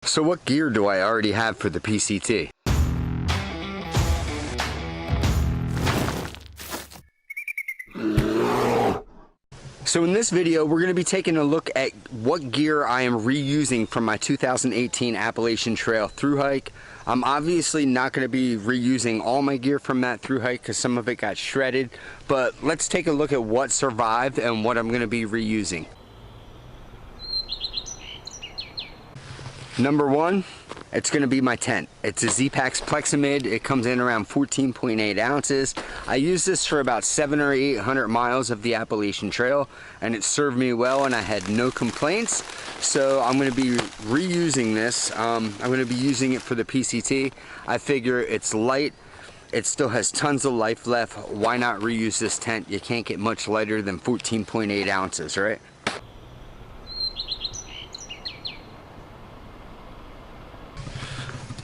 So what gear do I already have for the PCT? So in this video, we're going to be taking a look at what gear I am reusing from my 2018 Appalachian Trail thru hike. I'm obviously not going to be reusing all my gear from that thru hike because some of it got shredded, but let's take a look at what survived and what I'm going to be reusing. Number one, it's going to be my tent. It's a Z-Pax Plexamid. It comes in around 14.8 ounces. I used this for about 700 or 800 miles of the Appalachian Trail, and it served me well, and I had no complaints. So I'm going to be reusing this. I'm going to be using it for the PCT. I figure it's light. It still has tons of life left. Why not reuse this tent? You can't get much lighter than 14.8 ounces, right?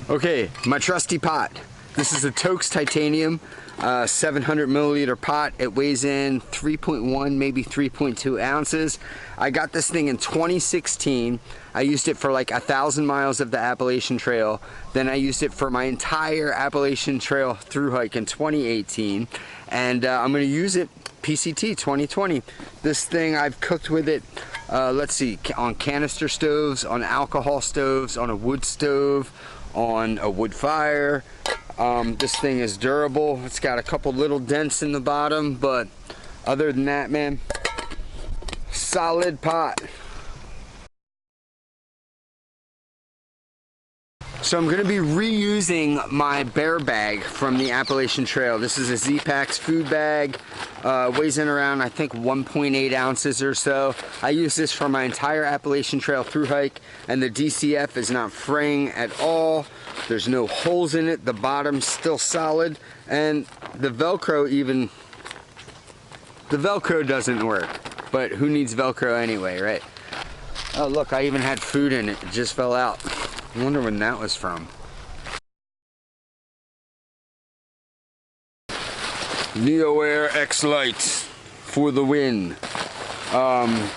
Okay, my trusty pot. This is a Toaks Titanium 700 milliliter pot. It weighs in 3.1, maybe 3.2 ounces. I got this thing in 2016. I used it for like 1,000 miles of the Appalachian Trail. Then I used it for my entire Appalachian Trail thru hike in 2018. And I'm gonna use it PCT 2020. This thing, I've cooked with it, let's see, on canister stoves, on alcohol stoves, on a wood stove, on a wood fire. This thing is durable. It's got a couple little dents in the bottom, but other than that, man, solid pot. So I'm going to be reusing my bear bag from the Appalachian Trail. This is a Z-Pax food bag. Weighs in around, I think, 1.8 ounces or so. I use this for my entire Appalachian Trail thru hike, and the DCF is not fraying at all. There's no holes in it. The bottom's still solid, and the Velcro doesn't work. But who needs Velcro anyway, right? Oh look, I even had food in it. It just fell out. I wonder when that was from. Neoair X Lite for the win.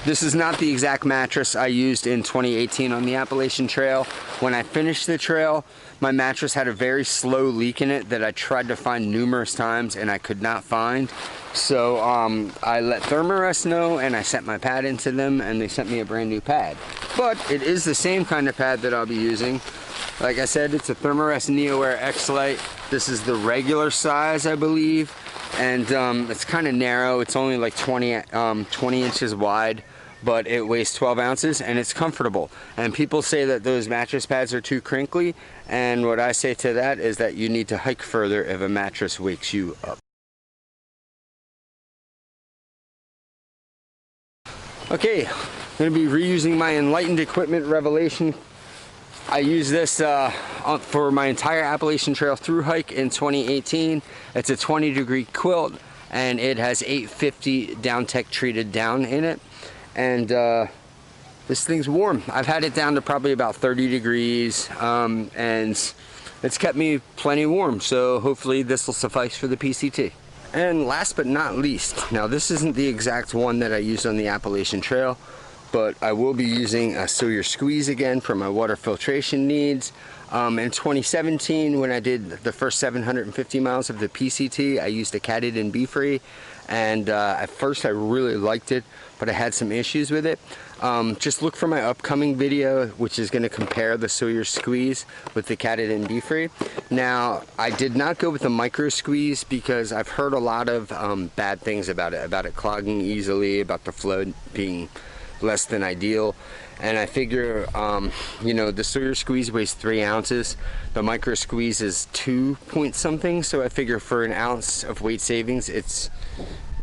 This is not the exact mattress I used in 2018 on the Appalachian Trail. When I finished the trail, my mattress had a very slow leak in it that I tried to find numerous times and I could not find. So I let Thermarest know, and I sent my pad into them, and they sent me a brand new pad. But it is the same kind of pad that I'll be using. Like I said, it's a Thermarest Neoair X Lite. This is the regular size, I believe, and it's kind of narrow. It's only like 20 inches wide, but it weighs 12 ounces, and it's comfortable. And people say that those mattress pads are too crinkly, and what I say to that is that you need to hike further if a mattress wakes you up. Okay, I'm going to be reusing my Enlightened Equipment Revelation. I used this for my entire Appalachian Trail thru hike in 2018. It's a 20-degree quilt, and it has 850 down tech treated down in it. And this thing's warm. I've had it down to probably about 30 degrees, and it's kept me plenty warm. So hopefully this will suffice for the PCT. And last but not least, now this isn't the exact one that I used on the Appalachian Trail, but I will be using a Sawyer Squeeze again for my water filtration needs. In 2017, when I did the first 750 miles of the PCT, I used a catted and bee-free, and at first I really liked it, but I had some issues with it. Just look for my upcoming video, which is going to compare the Sawyer Squeeze with the catted and bee-free. Now, I did not go with the micro squeeze because I've heard a lot of bad things about it clogging easily, about the flow being less than ideal. And I figure, you know, the Sawyer Squeeze weighs 3 ounces. The micro squeeze is 2 point something. So I figure for an ounce of weight savings, it's,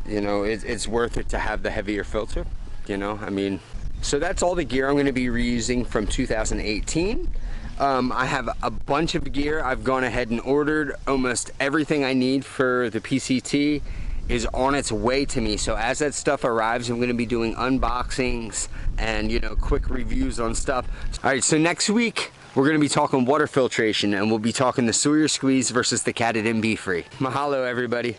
you know, it's worth it to have the heavier filter. You know, I mean, so that's all the gear I'm going to be reusing from 2018. I have a bunch of gear. I've gone ahead and ordered almost everything I need for the PCT is on its way to me. So as that stuff arrives, I'm going to be doing unboxings and, you know, quick reviews on stuff. All right, so next week we're going to be talking water filtration, and we'll be talking the Sawyer Squeeze versus the catted and bee-free. Mahalo, everybody.